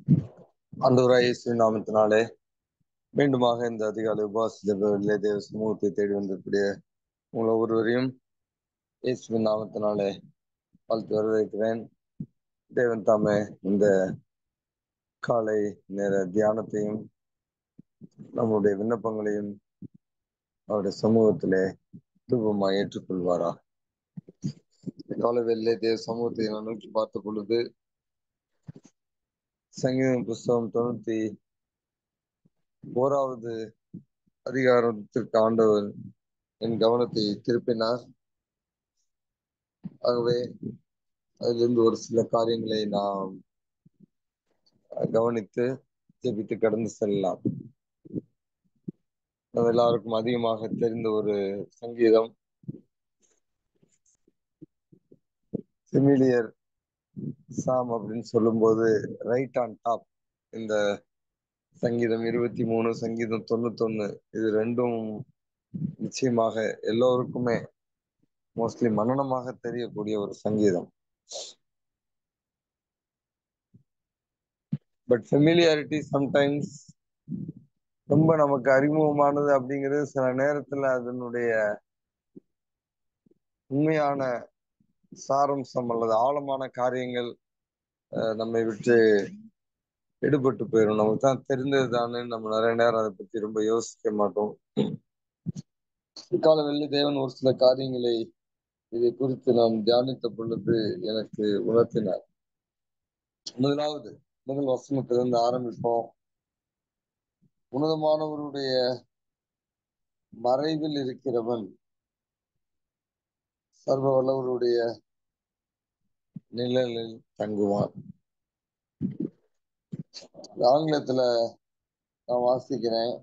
ஆண்டவராகிய இயேசுவின் நாமத்தினாலே மீண்டுமாக இந்த அதிகாலை உபவாச ஜெபங்களிலே தேவ சமூகத்தை தேடி வந்திருக்கூடிய உங்கள் ஒவ்வொருவரையும் இயேசுவின் நாமத்தினாலே வாழ்த்து வரவேற்கிறேன். தேவன் தாமே இந்த காலை நேர தியானத்தையும் நம்முடைய விண்ணப்பங்களையும் அவருடைய சமூகத்திலே தூபமாய் ஏற்றுக்கொள்வாரா. காலவெளியிலே தேவ சமூகத்தை நான் நோக்கி பார்த்த பொழுது சங்கீதம் புஸ்தகம் 91வது அதிகாரத்திற்கு ஆண்டவர் என் கவனத்தை திருப்பினார். ஆகவே அதிலிருந்து ஒரு சில காரியங்களை நாம் கவனித்து ஜெபித்து கடந்து செல்லலாம். நம்ம எல்லாருக்கும் அதிகமாக தெரிந்த ஒரு சங்கீதம், சிமிலியர் சாம் அப்படின்னு சொல்லும்போது ரைட் ஆன் டாப் இந்த சங்கீதம் 23, சங்கீதம் 91, இது ரெண்டும் நிச்சயமாக எல்லோருக்குமே மோஸ்ட்லி மனனமாக தெரியக்கூடிய ஒரு சங்கீதம். பட் ஃபெமிலியாரிட்டி சம்டைம்ஸ் ரொம்ப நமக்கு அறிமுகமானது அப்படிங்கிறது சில நேரத்துல அதனுடைய உண்மையான சாரம்சம் அல்லது ஆழமான காரியங்கள் நம்மை விட்டு எடுபட்டு போயிடும். நமக்கு தான் தெரிந்தது தானே, நம்ம நிறைய நேரம் அதை பத்தி ரொம்ப யோசிக்க மாட்டோம். காலவெளியில் தேவன் ஒரு சில காரியங்களை இதை குறித்து நாம் தியானித்த பொழுது எனக்கு உணர்த்தினார். முதல் வசனத்திலிருந்து ஆரம்பிப்போம். உன்னதமானவருடைய மறைவில் இருக்கிறவன் சர்வ வல்லவருடைய நிழலில் தங்குவான். ஆங்கிலத்துல நான் வாசிக்கிறேன்,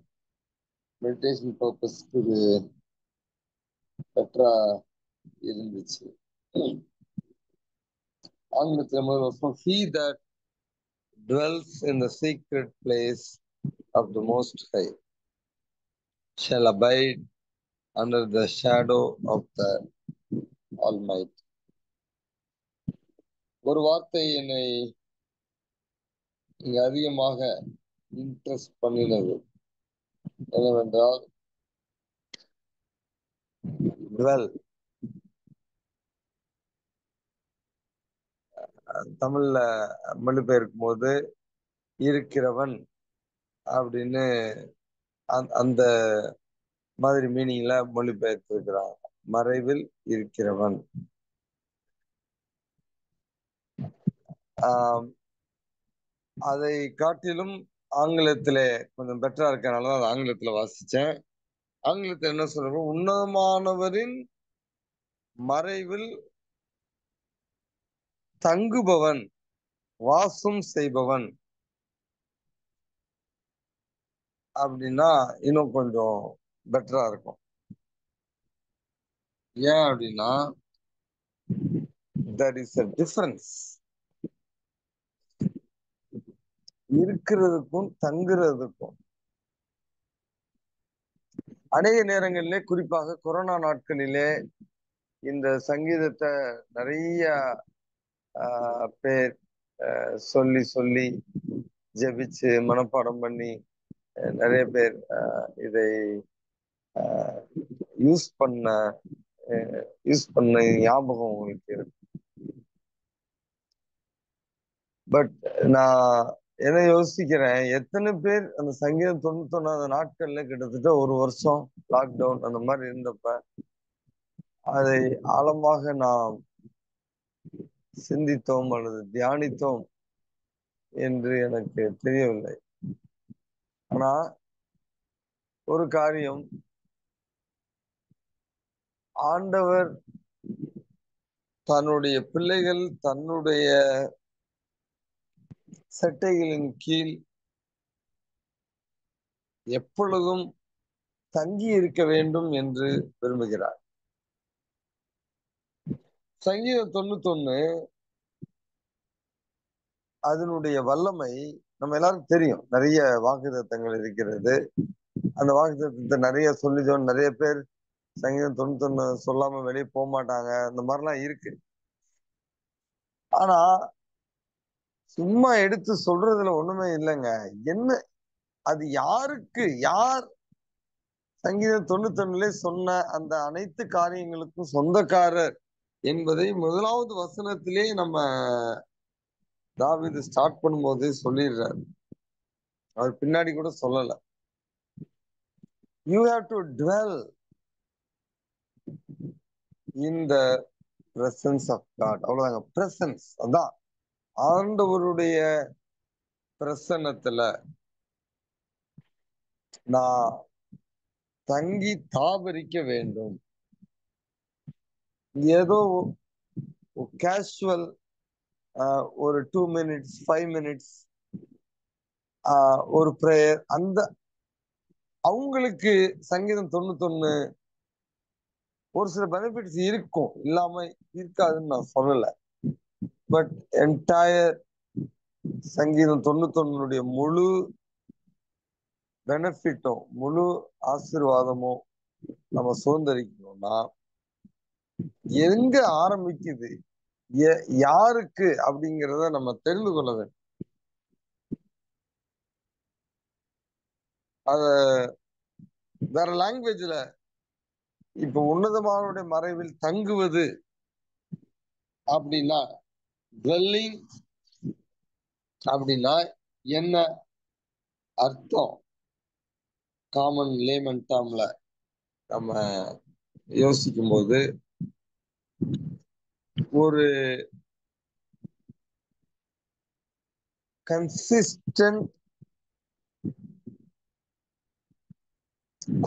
மெடிடேஷன் பர்பஸ்க்கு இது பெட்டரா இருந்துச்சு. ஆங்கிலத்துல முதல் வருஷம், he that dwells in the secret place of the Most High shall abide under the shadow of the Almighty. ஒரு வார்த்தை என்னை இங்க அதிகமாக இன்ட்ரெஸ்ட் பண்ணினது என்னவென்றால் dwell. தமிழ்ல மொழிபெயர்க்கும் போது இருக்கிறவன் அப்படின்னு அந்த மாதிரி மீனிங்ல மொழிபெயர்த்திருக்கிறாங்க. மறைவில் இருக்கிறவன். அதை காட்டிலும் ஆங்கிலத்திலே கொஞ்சம் பெட்டரா இருக்கனாலதான் அது ஆங்கிலத்துல வாசிச்சேன். ஆங்கிலத்தில் என்ன சொல்றோம்? உன்னதமானவரின் மறைவில் தங்குபவன், வாசம் செய்பவன் அப்படின்னா இன்னும் கொஞ்சம் பெட்டரா இருக்கும். ஏன் அப்படின்னா there is a difference. இருக்கிறதுக்கும் தங்குறதுக்கும். அநேக நேரங்களிலே, குறிப்பாக கொரோனா நாட்களிலே இந்த சங்கீதத்தை நிறைய பேர் சொல்லி சொல்லி ஜெபிச்சு மனப்பாடம் பண்ணி நிறைய பேர் இதை யூஸ் பண்ண ஞாபகம் உங்களுக்கு இருக்கு. பட் நான் என்ன யோசிக்கிறேன், எத்தனை பேர் அந்த சங்கீதம் 91 நாட்கள்ல கிட்டத்தட்ட ஒரு வருஷம் லாக்டவுன் அந்த மாதிரி இருந்தப்ப அதை ஆழமாக நாம் சிந்தித்தோம் அல்லது தியானித்தோம் என்று எனக்கு தெரியவில்லை. ஆனா ஒரு காரியம், ஆண்டவர் தன்னுடைய பிள்ளைகள் தன்னுடைய சட்டைகளின் கீழ் எப்பொழுதும் தங்கி இருக்க வேண்டும் என்று விரும்புகிறார். சங்கீதம் 91 அதனுடைய வல்லமை நம்ம எல்லாருக்கும் தெரியும். நிறைய வாக்குத்தத்தங்கள் இருக்கிறது. அந்த வாக்குத்தத்தத்தை நிறைய சொல்லிதோம். நிறைய பேர் சங்கீதம் 91 சொல்லாம வெளியே போக மாட்டாங்க. அந்த மாதிரிலாம் இருக்கு. ஆனா சும்மா எடுத்து சொல்றதுல ஒண்ணுமே இல்லைங்க. என்ன அது யாருக்கு யார் சங்கீதம் 91 சொன்ன அந்த அனைத்து காரியங்களுக்கும் சொந்தக்காரர் என்பதை முதலாவது வசனத்திலே நம்ம தாவீது ஸ்டார்ட் பண்ணும்போதே சொல்லிடுறாரு. அவர் பின்னாடி கூட சொல்லல. You have to dwell in the presence of God. அவ்வளவுதாங்க. பிரசன்ஸ் அதான் ஆண்டவருடைய பிரசன்னத்துல நான் தங்கி தாபரிக்க வேண்டும். ஏதோ கேஷுவல் ஒரு 2 மினிட்ஸ் 5 மினிட்ஸ் ஒரு ப்ரேயர், அந்த அவங்களுக்கு சங்கீதம் 91 ஒரு சில பெனிஃபிட்ஸ் இருக்கும், இல்லாம இருக்காதுன்னு நான் சொல்லல. பட் என்டையர் சங்கீதம் 91 முழு பெனிஃபிட்டும் முழு ஆசீர்வாதமும் நம்ம சுதந்திரிக்கணும்னா எங்க ஆரம்பிக்குது, யாருக்கு அப்படிங்கிறத நம்ம தெரிந்து கொள்ள வேண்டும். அத வேற லாங்குவேஜ்ல இப்ப உன்னதமானுடைய மறைவில் தங்குவது அப்படின்னா, dwelling அப்படின்னா என்ன அர்த்தம்? காமன் லேமன் டேர்ம்ல நம்ம யோசிக்கும் போது ஒரு consistent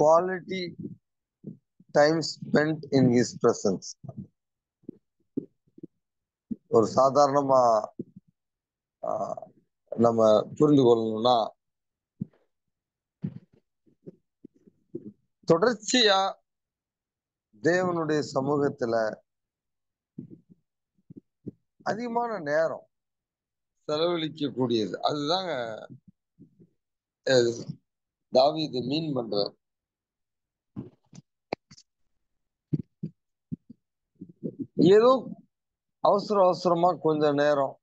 quality time spent in his presence. ஒரு சாதாரணமா நம்ம புரிந்து கொள்ளணும்னா, தொடர்ச்சியா தேவனுடைய சமூகத்துல அதிகமான நேரம் செலவழிக்க கூடியது. அதுதாங்க தாவீது மீன் பண்ற. ஏதோ அவசர அவசரமா கொஞ்ச நேரம்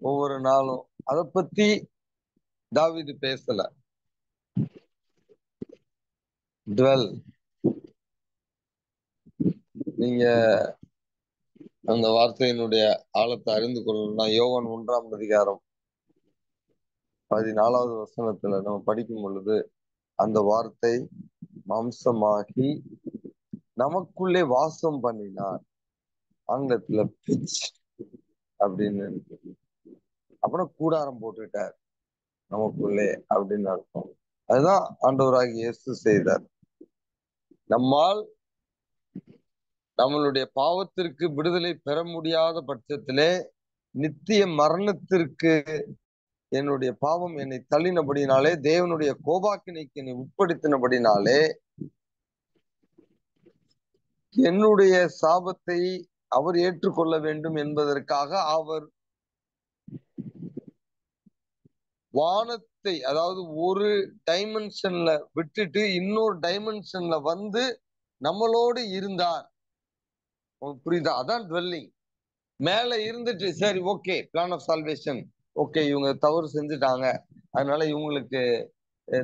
ஒவ்வொரு நாளும் அதை பத்தி தாவீது பேசல. டுவெல், நீங்க அந்த வார்த்தையினுடைய ஆழத்தை அறிந்து கொள்ளணும்னா யோவான் 1 14வது வசனத்துல நம்ம படிக்கும் பொழுது, அந்த வார்த்தை மாம்சமாகி நமக்குள்ளே வாசம் பண்ணினார். ஆங்கிலத்துல பிச் அப்படின்னு இருக்கு. அப்புறம் கூடாரம் போட்டுட்டார் நமக்குள்ளே அப்படின்னு அர்த்தம். அதுதான் ஆண்டவராகி இயேசு செய்தார். நம்மால் நம்மளுடைய பாவத்திற்கு விடுதலை பெற முடியாத பட்சத்திலே, நித்திய மரணத்திற்கு என்னுடைய பாவம் என்னை தள்ளினபடினாலே, தேவனுடைய கோபாக்கினைக்கு என்னை உட்படுத்தினபடினாலே, என்னுடைய சாபத்தை அவர் ஏற்றுக்கொள்ள வேண்டும் என்பதற்காக அவர் வானத்தை, அதாவது ஒரு டைமென்ஷன்ல விட்டுட்டு இன்னொரு டைமென்ஷன்ல வந்து நம்மளோடு இருந்தார். புரியுதா? அதான் டுவெல்லிங். மேல இருந்துட்டு சரி okay, plan of salvation, okay இவங்க தவறு செஞ்சுட்டாங்க, அதனால இவங்களுக்கு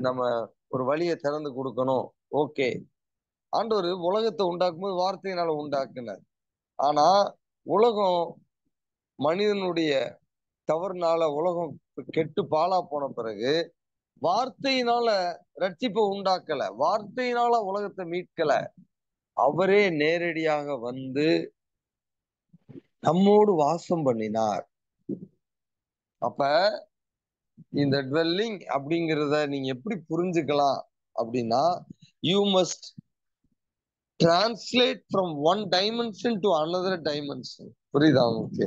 நம்ம ஒரு வழியை திறந்து கொடுக்கணும். ஓகே, ஆண்டவர் உலகத்தை உண்டாக்கும் போது வார்த்தையினால உண்டாக்குனார். ஆனா உலகம் மனிதனுடைய தவறுனால உலகம் கெட்டு பாலா போன பிறகு வார்த்தையினால ரட்சிப்பை உண்டாக்கல, வார்த்தையினால உலகத்தை மீட்கல. அவரே நேரடியாக வந்து நம்மோடு வாசம் பண்ணினார். அப்ப இந்த டுவெல்லிங் அப்படிங்கிறத நீங்க எப்படி புரிஞ்சுக்கலாம் அப்படின்னா, you must translate from one dimension to another dimension. புரியுதா உங்களுக்கு?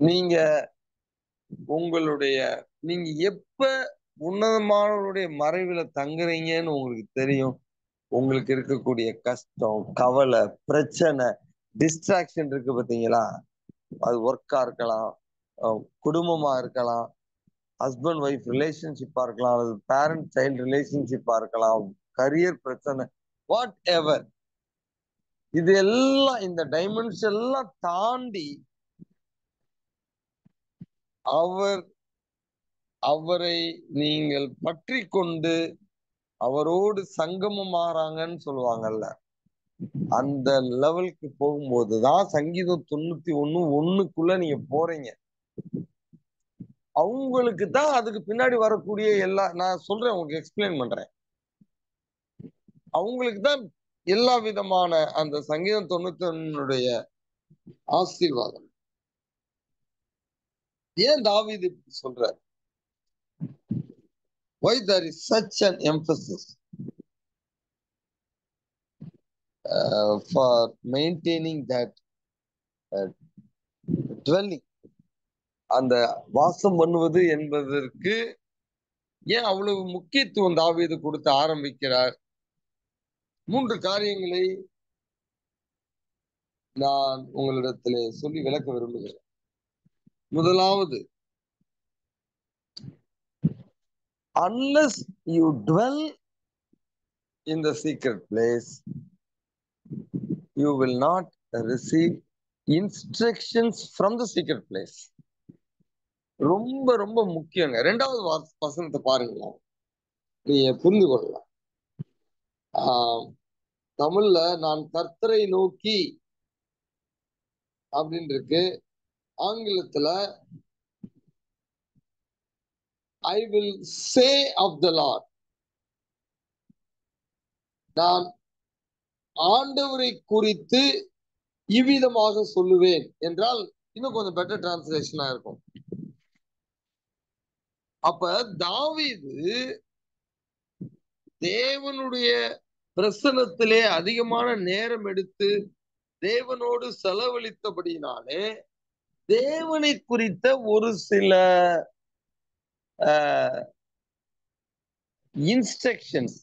நீங்க உங்களுடைய நீங்க எப்ப உன்னதமானவருடைய மறைவுல தங்குறீங்கன்னு உங்களுக்கு தெரியும். உங்களுக்கு இருக்கக்கூடிய கஷ்டம், கவலை, பிரச்சனை, டிஸ்ட்ராக்ஷன் இருக்கு பாத்தீங்களா? அது ஒர்க்கா இருக்கலாம், குடும்பமா இருக்கலாம், ஹஸ்பண்ட் ஒய்ஃப் ரிலேஷன்ஷிப்பா இருக்கலாம், அல்லது பேரண்ட் சைல்டு ரிலேஷன்ஷிப்பா இருக்கலாம், கரியர் பிரச்சனை, வாட் எவர். இது எல்லாம் இந்த டைமென்ஷன் எல்லாம் தாண்டி அவரை நீங்கள் பற்றி கொண்டு அவரோடு சங்கமம் ஆறாங்கன்னு சொல்லுவாங்கல்ல, அந்த லெவலுக்கு போகும்போதுதான் சங்கீதம் 91:1 நீங்க போறீங்க. அவங்களுக்கு தான் அதுக்கு பின்னாடி வரக்கூடிய நான் சொல்றேன், உங்களுக்கு எக்ஸ்பிளைன் பண்றேன். அவங்களுக்கு தான் எல்லா விதமான அந்த சங்கீதம் 91 ஆசீர்வாதம். ஏன் தாவீது இப்படி சொல்றார்? Why there is such an emphasis for maintaining that dwelling, அந்த வாசம் பண்ணுவது என்பதற்கு ஏன் அவ்வளவு முக்கியத்துவம் தாவீது கொடுத்து ஆரம்பிக்கிறார்? 3 காரியங்களை நான் உங்களிடத்திலே சொல்லி விளக்க விரும்புகிறேன். முதலாவது, unless you dwell in the secret place, you will not receive instructions from the secret place. ரொம்ப ரொம்ப முக்கியங்க. 2வது வசனத்தை பாருங்களேன், நீங்க புரிந்து கொள்ளலாம். தமிழ்ல நான் கர்த்தரை நோக்கி அப்படின்னு இருக்கு. ஆங்கிலத்துல I will say of the Lord, நான் ஆண்டவரை குறித்து இவ்விதமாக சொல்லுவேன் என்றால் இன்னும் கொஞ்சம் பெட்டர் டிரான்ஸ்லேஷனா இருக்கும். அப்ப தாவீது தேவனுடைய பிரசன்னத்திலே அதிகமான நேரம் எடுத்து தேவனோடு செலவழித்தபடினாலே தேவனை குறித்த ஒரு சில இன்ஸ்ட்ரக்ஷன்ஸ்,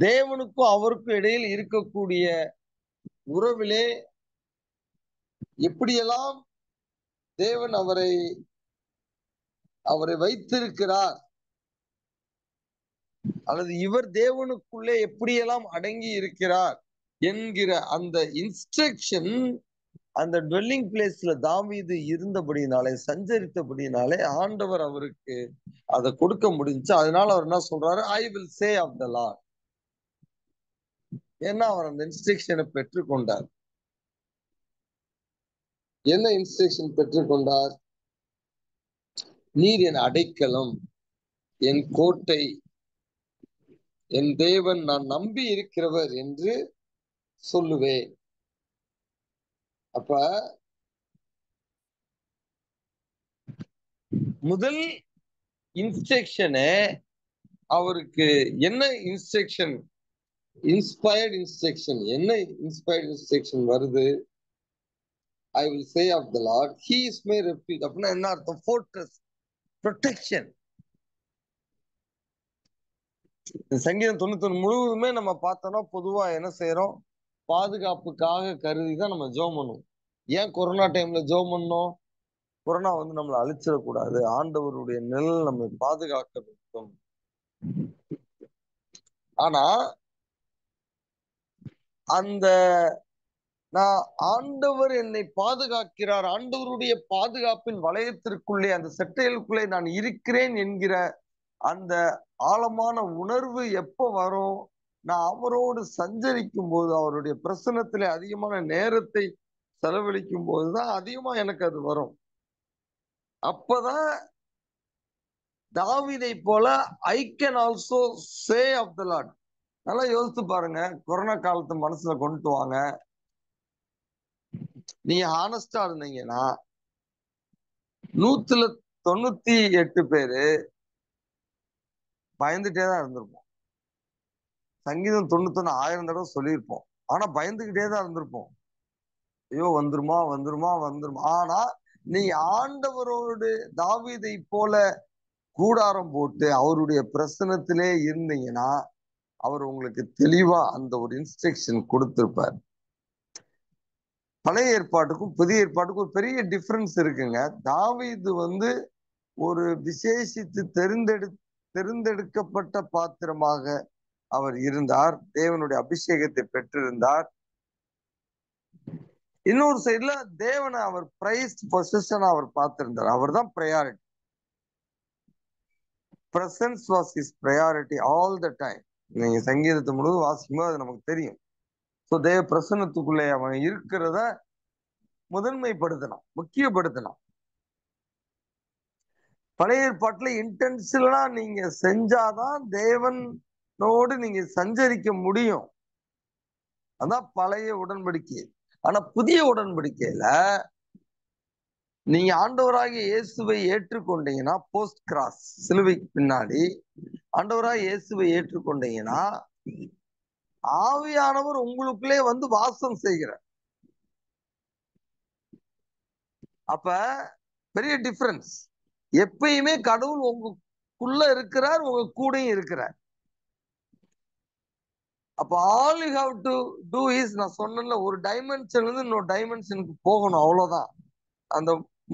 தேவனுக்கும் அவருக்கும் இடையில் இருக்கக்கூடிய உறவிலே எப்படியெல்லாம் தேவன் அவரை வைத்திருக்கிறார், அல்லது இவர் தேவனுக்குள்ளே எப்படியெல்லாம் அடங்கி இருக்கிறார் என்கிற அந்த இன்ஸ்ட்ரக்ஷன் அந்த டுவெல்லிங் பிளேஸ்ல தாவீது இருந்தபடினாலே, சஞ்சரித்தபடினாலே ஆண்டவர் அவருக்கு அதை கொடுக்க முடிஞ்சு. அதனால அவர் என்ன சொல்றாரு? I will say of the Lord. ஏன்னா அவர் அந்த இன்ஸ்ட்ரக்ஷனை பெற்றுக்கொண்டார். என்ன இன்ஸ்ட்ரக்ஷன் பெற்றுக்கொண்டார்? நீர் என் அடைக்கலம், என் கோட்டை, என் தேவன், நான் நம்பி இருக்கிறவர் என்று சொல்லுவேன். அப்ப முதல் இன்ஸ்ட்ரக்ஷனு அவருக்கு என்ன இன்ஸ்ட்ரக்ஷன்? Inspired instruction. என்ன இன்ஸ்பயர்ட் இன்ஸ்ட்ரக்ஷன் வருது? I will say of the Lord, he is my refuge. அப்படின்னா என்ன அர்த்தம்? Fortress, protection. சங்கீதம் 91 முழுவதுமே நம்ம பார்த்தோம்னா பொதுவா என்ன செய்யறோம்? பாதுகாப்புக்காக கருதி தான் நம்ம ஜெபம் பண்ணுவோம். ஏன் கொரோனா டைம்ல ஜெபம் பண்ணோம்? கொரோனா நம்மளை அழிச்சிடக்கூடாது, ஆண்டவருடைய நிழல் நம்மை பாதுகாக்க வேண்டும். ஆனா அந்த நான் ஆண்டவர் என்னை பாதுகாக்கிறார், ஆண்டவருடைய பாதுகாப்பின் வளையத்திற்குள்ளே, அந்த செட்டைகளுக்குள்ளே நான் இருக்கிறேன் என்கிற அந்த ஆழமான உணர்வு எப்ப வரும்? நான் அவரோடு சஞ்சரிக்கும் போது, அவருடைய பிரசன்னத்திலே அதிகமான நேரத்தை செலவழிக்கும் போதுதான் அதிகமா எனக்கு அது வரும். அப்பதான் தாவீதை போல I can also say of the Lord. நல்லா யோசித்து பாருங்க. கொரோனா காலத்தை மனசுல கொண்டு வாங்க. நீங்க ஹானஸ்டா இருந்தீங்கன்னா 198 பேரு பயந்துட்டே தான் இருந்திருப்போம். சங்கீதம் 91 1000 தடவை சொல்லியிருப்போம். ஆனா பயந்துகிட்டே தான் இருந்திருப்போம். ஐயோ வந்துருமா வந்துருமா வந்துருமா. ஆனா நீ ஆண்டவரோடு தாவீதை போல கூடாரம் போட்டு அவருடைய பிரசனத்திலே இருந்தீங்கன்னா அவர் உங்களுக்கு தெளிவா அந்த ஒரு இன்ஸ்ட்ரக்ஷன் கொடுத்திருப்பார். பழைய ஏற்பாட்டுக்கும் புதிய ஏற்பாட்டுக்கும் ஒரு பெரிய டிஃபரன்ஸ் இருக்குங்க. தாவீது ஒரு விசேஷித்து தெரிந்தெடுக்கப்பட்ட பாத்திரமாக அவர் இருந்தார். தேவனுடைய அபிஷேகத்தை பெற்றிருந்தார். இன்னொரு சைடுல தேவனை அவர் பிரைஸ்ட் பொசிஷன் அவர் பார்த்திருந்தார். அவர் தான் priority. Presence was is priority all the time. நீங்க சங்கீதத்தை முழுவதும் வாசிக்கும்போது அது நமக்கு தெரியும். ஸோ தேவ பிரசன்னத்துக்குள்ளே அவன் இருக்கிறத முதன்மைப்படுத்தலாம், முக்கியப்படுத்தலாம். பழைய ஏற்பாட்டுல இன்டென்ஷனலா நீங்க செஞ்சாதான் தேவனோடு நீங்க சஞ்சரிக்க முடியும். அதான் பழைய உடன்படிக்கை. ஆனா புதிய உடன்படிக்கையில நீங்க ஆண்டவராகிய இயேசுவை ஏற்றுக்கொண்டீங்கன்னா, போஸ்ட் கிராஸ் சிலுவைக்கு பின்னாடி ஆண்டவராகிய இயேசுவை ஏற்றுக்கொண்டீங்கன்னா, ஆவியானவர் உங்களுக்குள்ளே வந்து வாசம் செய்கிறார். அப்ப பெரிய டிஃபரன்ஸ். எப்பயுமே கடவுள் உங்களுக்குள்ள இருக்கிறார், உங்க கூடயும் இருக்கிறார். அப்ப all you have to do is, நான் சொன்னேன்ல, ஒரு டைமென்ஷன்ல இருந்து இன்னொரு டைமென்ஷனுக்கு போகணும், அவ்வளவுதான். அந்த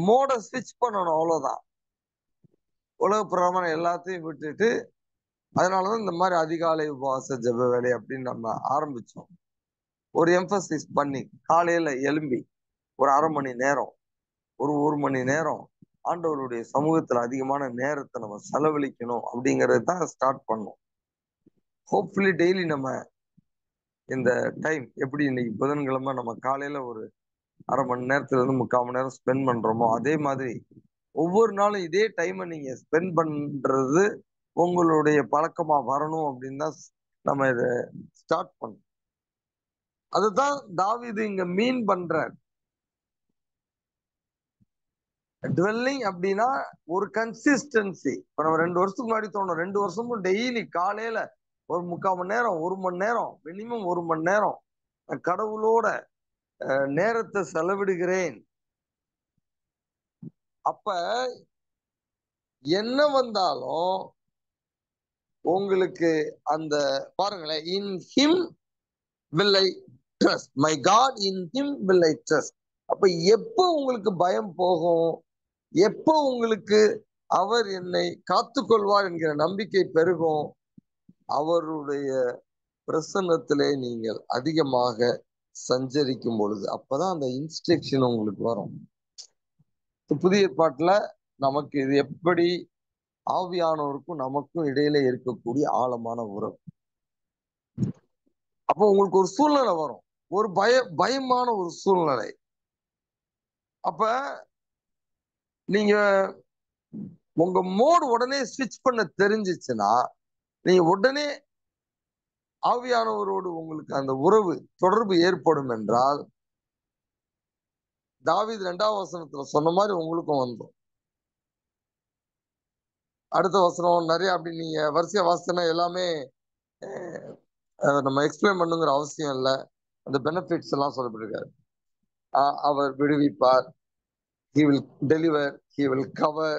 மோட ஸ்விட்ச் பண்ணணும், அவ்வளவுதான். உலக பிரமாணம் எல்லாத்தையும் விட்டுட்டு, அதனாலதான் இந்த மாதிரி அதிகாலை உபவாச ஜெப வேலை அப்படின்னு நம்ம ஆரம்பிச்சோம். ஒரு எம்பசிஸ் பண்ணி காலையில எழும்பி ஒரு அரை மணி நேரம், ஒரு மணி நேரம் ஆண்டவருடைய சமூகத்துல அதிகமான நேரத்தை நம்ம செலவழிக்கணும் அப்படிங்கறது தான் ஸ்டார்ட் பண்ணோம். ஹோப்ஃபுல்லி டெய்லி நம்ம இந்த டைம் எப்படி இன்னைக்கு புதன்கிழமை நம்ம காலையில ஒரு அரை மணி நேரத்துல இருந்து 3/4 மணி நேரம் ஸ்பெண்ட் பண்றோமோ, அதே மாதிரி ஒவ்வொரு நாளும் இதே டைமை நீங்க ஸ்பெண்ட் பண்றது உங்களுடைய பழக்கமா வரணும் அப்படின்னு தான் நம்ம இதை ஸ்டார்ட் பண்ணோம். அதுதான் தாவீது இங்க மீன் பண்றார். டுவெல்லிங் அப்படின்னா ஒரு கன்சிஸ்டன்சி. இப்ப நம்ம 2 வருஷத்துக்கு முன்னாடி தோணும், 2 வருஷமும் டெய்லி காலையில ஒரு 3/4 மணி நேரம், 1 மணி நேரம், மினிமம் 1 மணி நேரம் கடவுளோட நேரத்தை செலவிடுகிறேன். அப்ப என்ன வந்தாலும் உங்களுக்கு அந்த பாருங்களேன், in him will I trust, my God in him will I trust. அப்ப எப்போ உங்களுக்கு பயம் போகும், எப்போ உங்களுக்கு அவர் என்னை காத்துக்கொள்வார் என்கிற நம்பிக்கை பெருகும், அவருடைய பிரசன்னத்திலே நீங்கள் அதிகமாக சஞ்சரிக்கும் பொழுது. அப்பதான் அந்த இன்ஸ்ட்ரக்ஷன் உங்களுக்கு வரும். புதிய ஏற்பாட்டுல நமக்கு இது எப்படி ஆவியானவருக்கும் நமக்கும் இடையில இருக்கக்கூடிய ஆழமான உறவு. அப்போ உங்களுக்கு ஒரு சூழ்நிலை வரும், ஒரு பயமான ஒரு சூழ்நிலை. அப்ப நீங்க உங்க மோடு உடனே ஸ்விட்ச் பண்ண தெரிஞ்சிச்சுன்னா, நீங்க உடனே ஆவியானவரோடு உங்களுக்கு அந்த உறவு தொடர்பு ஏற்படும் என்றால், தாவீது 2ஆம் வசனத்துல சொன்ன மாதிரி உங்களுக்கும் வந்துடும். அடுத்த வசனம் நிறைய அப்படி நீங்க வரிசையா வாசிச்சனா எல்லாமே நம்ம எக்ஸ்பிளைன் பண்ணுங்கிற அவசியம் இல்லை. அந்த பெனிஃபிட்ஸ் எல்லாம் சொல்லப்பட்டிருக்காரு. அவர் விடுவிப்பார், he will deliver, he will cover,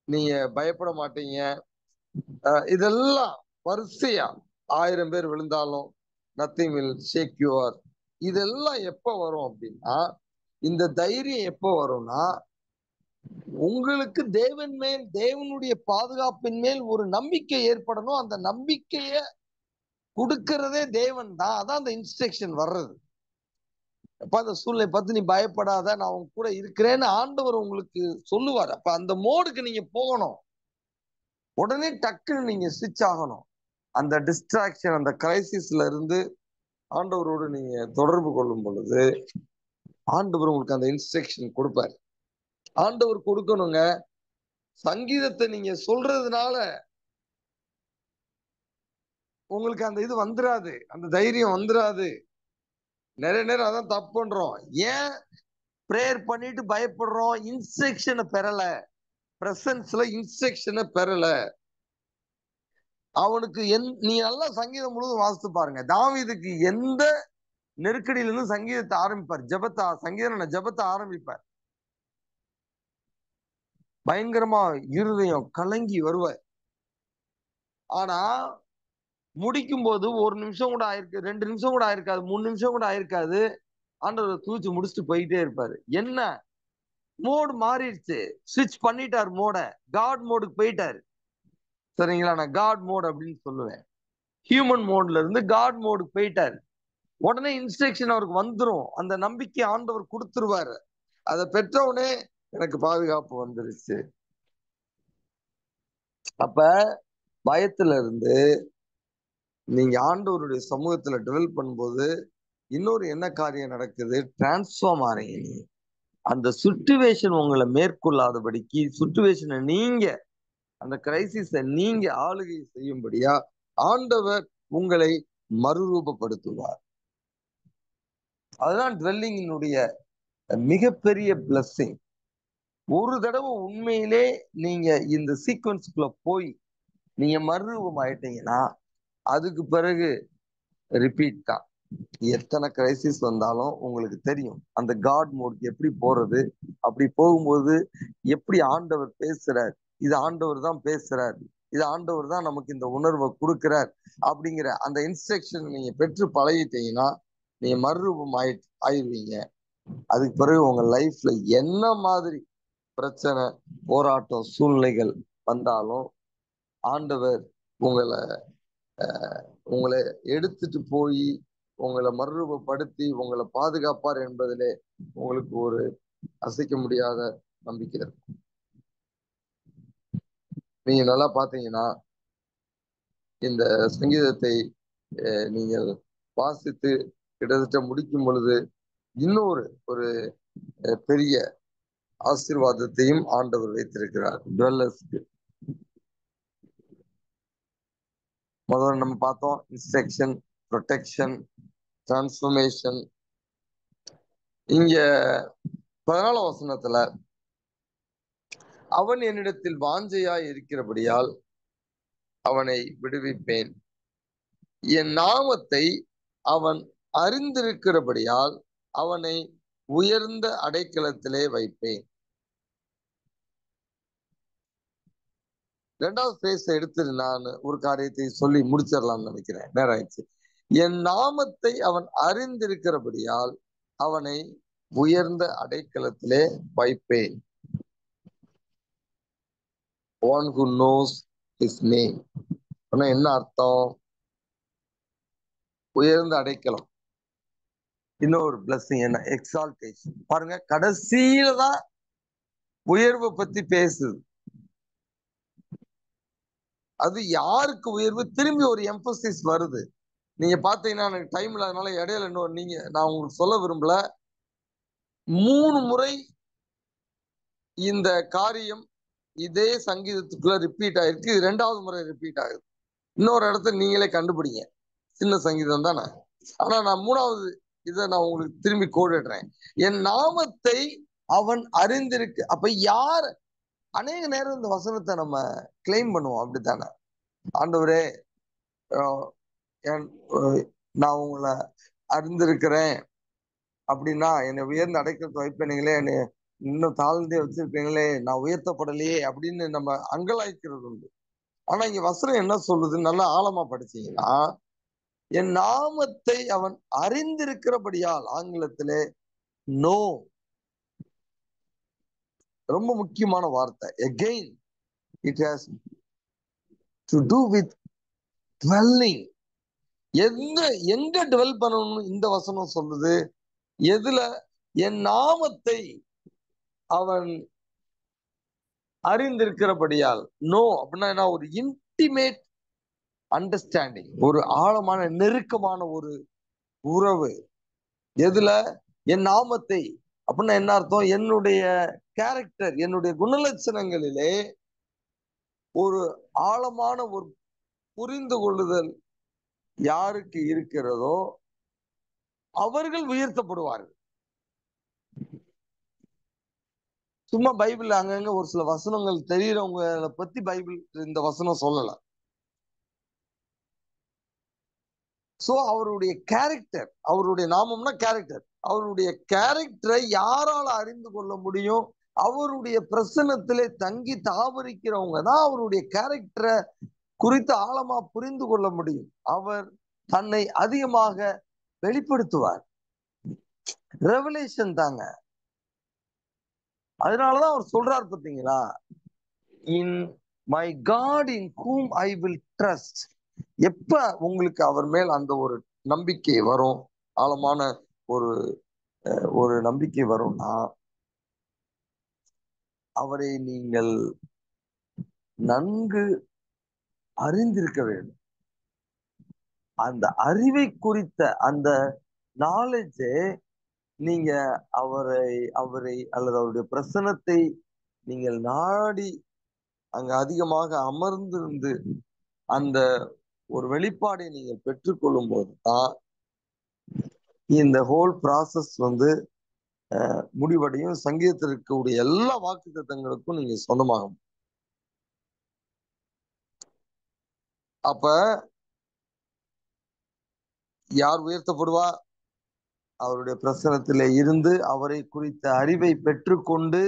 நீங்க பயப்பட மாட்டீங்க. இதெல்லாம் வரிசையா 1000 பேர் விழுந்தாலும் nothing will shake you. இதெல்லாம் எப்ப வரும் அப்படின்னா, இந்த தைரியம் எப்ப வரும்னா, உங்களுக்கு தேவன் மேல், தேவனுடைய பாதுகாப்பின் மேல் ஒரு நம்பிக்கை ஏற்படணும். அந்த நம்பிக்கைய கொடுக்கறதே தேவன் தான். அதான் அந்த இன்ஸ்ட்ரக்ஷன் வர்றது. அப்ப அந்த சூழ்நிலை பார்த்து நீ பயப்படாத, நான் உங்க கூட இருக்கிறேன்னு ஆண்டவர் உங்களுக்கு சொல்லுவார். அப்ப அந்த மோடுக்கு நீங்க போகணும், உடனே டக்குன்னு நீங்க ஸ்விட்ச் ஆகணும். அந்த டிஸ்ட்ராக்ஷன், அந்த கிரைசிஸ்ல இருந்து ஆண்டவரோடு நீங்க தொடர்பு கொள்ளும் பொழுது ஆண்டவர் உங்களுக்கு அந்த இன்ஸ்ட்ரக்ஷன் கொடுப்பார். ஆண்டவர் கொடுக்கணுங்க. சங்கீதத்தை நீங்க சொல்றதுனால உங்களுக்கு அந்த இது வந்துராது, அந்த தைரியம் வந்துராது. நிறைய நேரம் அதான் தப்பு பண்றோம். ஏன் பிரேயர் பண்ணிட்டு பயப்படுறோம்? இன்ஸ்ட்ரக்ஷனை பெறல, பிரசன்ஸ்ல இன்ஸ்ட்ரக்ஷனை பெறல. அவனுக்கு நீ நல்லா சங்கீதம் முழுவதும் வாசித்து பாருங்க. தாவீதுக்கு எந்த நெருக்கடியில இருந்து சங்கீதத்தை ஆரம்பிப்பார், ஜெபத்தை ஆரம்பிப்பார். பயங்கரமா இருதயம் கலங்கி வருவார். ஆனா முடிக்கும் போது 1 நிமிஷம் கூட ஆயிருக்கு, 2 நிமிஷம் கூட ஆயிருக்காது, 3 நிமிஷம் கூட ஆயிருக்காது, ஆண்டவர் தூச்சி முடிச்சுட்டு போயிட்டே இருப்பாரு. என்ன மோடு மாறிடுச்சு, ஸ்விட்ச் பண்ணிட்டார் மோட, காட் மோடுக்கு போயிட்டாரு. சரிங்களா? நான் காட் மோட் அப்படின்னு சொல்லுவேன். ஹியூமன் மோட்ல இருந்து காட் மோடுக்கு போயிட்டாரு. உடனே இன்ஸ்ட்ரக்ஷன் அவருக்கு வந்துரும். அந்த நம்பிக்கை ஆண்டவர் கொடுத்துருவாரு. அதை பெற்றவுடனே எனக்கு பாதுகாப்பு வந்துருச்சு. அப்ப பயத்துல இருந்து நீங்க ஆண்டவருடைய சமூகத்துல டெவலப் பண்ணும்போது இன்னொரு என்ன காரியம் நடக்குது? டிரான்ஸ்ஃபார்ம் ஆறீங்க. நீங்க அந்த சுச்சுவேஷன் உங்களை மேற்கொள்ளாதபடிக்கு, சுச்சுவேஷனை நீங்க அந்த கிரைசிஸை நீங்க ஆளுகை செய்யும்படியா ஆண்டவர் உங்களை மறுரூபப்படுத்துவார். அதுதான் ட்வெல்லிங்கினுடைய மிகப்பெரிய பிளஸ்ஸிங். ஒரு தடவை உண்மையிலே நீங்க இந்த சீக்வன்ஸ்குள்ள போய் நீங்க மறுரூபம் ஆயிட்டீங்கன்னா அதுக்கு பிறகு ரிப்பீட் தான். எத்தனை கிரைசிஸ் வந்தாலும் உங்களுக்கு தெரியும் அந்த காட் மோட்க்கு எப்படி போறது, அப்படி போகும்போது எப்படி ஆண்டவர் பேசுறார், இது ஆண்டவர் தான் பேசுறார், இது ஆண்டவர் தான் நமக்கு இந்த உணர்வை கொடுக்கிறார் அப்படிங்கிற அந்த இன்ஸ்ட்ரக்ஷன் நீங்க பெற்று பழகிட்டீங்கன்னா நீங்க மறுரூபம் ஆயிடுவீங்க. அதுக்கு பிறகு உங்க லைஃப்ல என்ன மாதிரி பிரச்சனை, போராட்டம், சூழ்நிலைகள் வந்தாலும் ஆண்டவர் உங்களை உங்களை எடுத்துட்டு போய் உங்களை மறுரூபப்படுத்தி உங்களை பாதுகாப்பார் என்பதிலே உங்களுக்கு ஒரு அசைக்க முடியாத நம்பிக்கை இருக்கும். நீங்க நல்லா பாத்தீங்கன்னா இந்த சங்கீதத்தை நீங்கள் வாசித்து கிட்டத்தட்ட முடிக்கும் பொழுது இன்னொரு ஒரு பெரிய ஆசீர்வாதத்தையும் ஆண்டவர் வைத்திருக்கிறார் டுவெல்லர்ஸ்க்கு. முதல்ல நம்ம பார்த்தோம் இன்ஸ்ட்ரக்ஷன், ப்ரொடெக்ஷன், டிரான்ஸ்ஃபர்மேஷன். இங்க 14ஆம் வசனத்துல அவன் என்னிடத்தில் வாஞ்சையாய் இருக்கிறபடியால் அவனை விடுவிப்பேன், என் நாமத்தை அவன் அறிந்திருக்கிறபடியால் அவனை உயர்ந்த அடைக்கலத்திலே வைப்பேன். ரெண்டாவது பேச எடுத்து நான் ஒரு காரியத்தை சொல்லி முடிச்சிடலாம்னு நினைக்கிறேன், நேரம் ஆயிடுச்சு. என் நாமத்தை அவன் அறிந்திருக்கிறபடியால் அவனை உயர்ந்த அடைக்கலத்திலே வைப்பேன். One who knows his name. என்ன அர்த்தம்? உயர்ந்த அடைக்கலம். இன்னொரு பிளஸிங் என்ன? எக்ஸால்டேஷன். பாருங்க, கடைசியில தான் உயர்வை பத்தி பேசுது. அது யாருக்கு உயர்வு? திரும்பி ஒரு எம்பசிஸ் வருது. நீங்க பாத்தீங்கன்னா எனக்கு டைம் இல்லாதனால இடையில இன்னொரு நான் உங்களுக்கு சொல்ல விரும்பல. 3 முறை இந்த காரியம் இதே சங்கீதத்துக்குள்ள ரிப்பீட் ஆயிருக்கு. இது 2வது முறை ரிப்பீட் ஆகுது. இன்னொரு இடத்துல நீங்களே கண்டுபிடிங்க. சின்ன சங்கீதம் தானே, ஆனா நான் 3வது இதை நான் உங்களுக்கு திரும்பி கோடிடுறேன். என் நாமத்தை அவன் அறிந்திருக்கு. அப்ப யார்? அநேக நேரம் இந்த வசனத்தை நம்ம கிளைம் பண்ணுவோம், அப்படித்தானே? ஆண்டவரே, நான் உங்களை அறிந்திருக்கிறேன் அப்படின்னா என்னை உயர்ந்த அடைக்கலத்தை வைப்பீங்களே, என்னை இன்னும் தாழ்ந்தே வச்சிருப்பீங்களே, நான் உயர்த்தப்படலையே அப்படின்னு நம்ம அங்கலாய்க்கிறது உண்டு. ஆனா இங்க வசனம் என்ன சொல்லுது? நல்லா ஆழமா படிச்சீங்கன்னா, என் நாமத்தை அவன் அறிந்திருக்கிறபடியால், ஆங்கிலத்திலே நோ, ரொம்ப முக்கியமான வார்த்தை. again it has to do with dwelling. எங்க டுவெல் பண்ணணும்னு இந்த வசனம் சொல்லுது? எதுல? என் நாமத்தை அவன் அறிந்திருக்கிறபடியால். நோ அப்படின்னா என்ன? ஒரு இன்டிமேட் அண்டர்ஸ்டாண்டிங், ஒரு ஆழமான நெருக்கமான ஒரு உறவு. எதுல? என் நாமத்தை அப்படின்னா என்ன அர்த்தம்? என்னுடைய கேரக்டர், என்னுடைய குணலட்சணங்களிலே ஒரு ஆழமான ஒரு புரிந்து கொள்ளுதல் யாருக்கு இருக்கிறதோ அவர்கள் உயர்த்தப்படுவார்கள். சும்மா பைபிள் அங்கங்க ஒரு சில வசனங்கள் தெரியறவங்களை பத்தி பைபிள் இந்த வசனம் சொல்லல. சோ அவருடைய கேரக்டர், அவருடைய நாமம்னா கேரக்டர், அவருடைய கேரக்டரை யாரால அறிந்து கொள்ள முடியும்? அவருடைய பிரசன்னத்திலே தங்கி தாவரிக்கிறவங்க தான் அவருடைய கேரக்டரை குறித்து ஆழமா புரிந்து கொள்ள முடியும். அவர் தன்னை அதிகமாக வெளிப்படுத்துவார். ரெவலேஷன் தாங்க. அதனாலதான் அவர் சொல்றார், பார்த்தீங்களா? In my God in whom I will trust. எப்ப உங்களுக்கு அவர் மேல் அந்த ஒரு நம்பிக்கை வரும்? ஆழமான ஒரு ஒரு நம்பிக்கை வரும்னா, அவரை நீங்கள் நன்கு அறிந்திருக்க வேண்டும். அந்த அறிவை குறித்த அந்த நாலேஜே நீங்க அவரை அவரை அல்லது அவருடைய பிரசனத்தை நீங்கள் நாடி அங்க அதிகமாக அமர்ந்திருந்து அந்த ஒரு வெளிப்பாடை நீங்கள் பெற்றுக்கொள்ளும் போது தான் இந்த ஹோல் ப்ராசஸ் முடிவடையும். சங்கீதத்தில் இருக்கக்கூடிய எல்லா வாக்குத்தத்தங்களுக்கும் நீங்க சொந்தமாகும். அப்ப யார் உயர்த்தப்படுவா? அவருடைய பிரசனத்திலே இருந்து அவரை குறித்த அறிவை பெற்றுக்கொண்டு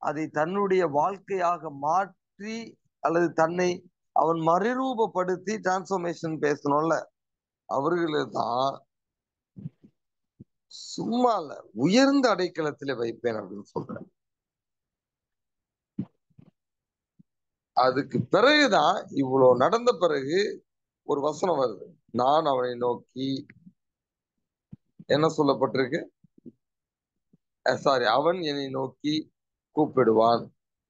அதை தன்னுடைய வாழ்க்கையாக மாற்றி அல்லது தன்னை அவன் மறுரூபப்படுத்தி டிரான்ஸ்ஃபர்மேஷன் பேசணும்ல, அவர்களே தான் சும்மா இல்ல உயர்ந்த அடைக்கலத்திலே வைப்பேன் அப்படின்னு சொல்றேன். அதுக்கு பிறகுதான் இவ்வளவு நடந்த பிறகு ஒரு வசனம் வருது. நான் அவனை நோக்கி என்ன சொல்லப்பட்டிருக்கு? சாரி, அவன் என்னை நோக்கி கூப்பிடுவான்,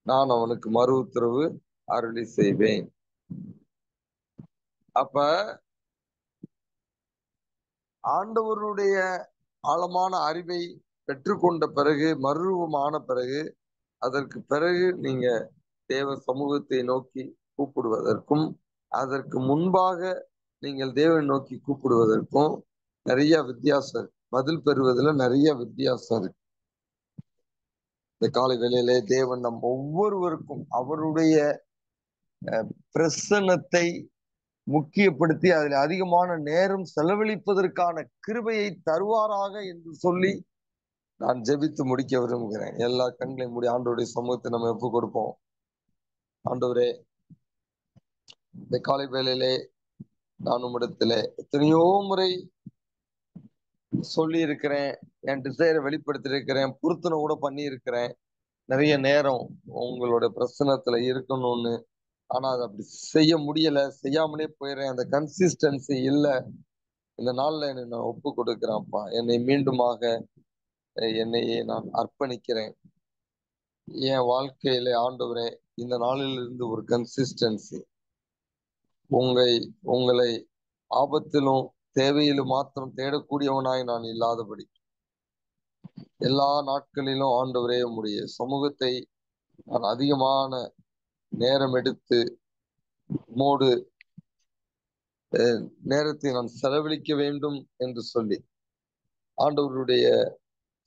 நான் அவனுக்கு மறு உத்தரவு அருளி செய்வேன். அப்ப ஆண்டவருடைய ஆழமான அறிவை பெற்றுக்கொண்ட பிறகு, மறுரூபமான பிறகு, அதற்கு பிறகு நீங்க தேவ சமூகத்தை நோக்கி கூப்பிடுவதற்கும், அதற்கு முன்பாக நீங்கள் தேவனை நோக்கி கூப்பிடுவதற்கும் நிறைய வித்தியாசம் இருக்கு. பதில் பெறுவதில் நிறைய வித்தியாசம் இருக்கு. இந்த காலை வேளையிலே தேவன் நம் ஒவ்வொருவருக்கும் அவருடைய பிரசன்னத்தை முக்கியப்படுத்தி அதில் அதிகமான நேரம் செலவழிப்பதற்கான கிருபையை தருவாராக என்று சொல்லி நான் ஜெபித்து முடிக்க விரும்புகிறேன். எல்லா கண்களையும் மூடி ஆண்டவருடைய சமூகத்தை நம்ம ஒப்பு கொடுப்போம். ஆண்டவரே, இந்த காலை வேளையிலே நான் உம்மிடத்திலே எத்தனையோ முறை சொல்லி இருக்கிறேன், என் டிசைரை வெளிப்படுத்தி இருக்கிறேன், பொருத்தனை கூட பண்ணி இருக்கிறேன், நிறைய நேரம் உங்களோட பிரசனத்துல இருக்கணும்னு. ஆனா அதை அப்படி செய்ய முடியல, செய்யாமலே போயிடுறேன். அந்த கன்சிஸ்டன்சி இல்லை. இந்த நாள்ல என்னை நான் ஒப்பு கொடுக்கிறேன்ப்பா. என்னை மீண்டுமாக என்னையே நான் அர்ப்பணிக்கிறேன். என் வாழ்க்கையில ஆண்டவரே, இந்த நாளிலிருந்து ஒரு கன்சிஸ்டன்சி உங்களை ஆபத்திலும் தேவையிலும் மாத்திரம் தேடக்கூடியவனாய் நான் இல்லாதபடி எல்லா நாட்களிலும் ஆண்டவரே உம்முடைய சமூகத்தை நான் அதிகமான நேரம் எடுத்து உம்மோடு நேரத்தை நான் செலவழிக்க வேண்டும் என்று சொல்லி ஆண்டவருடைய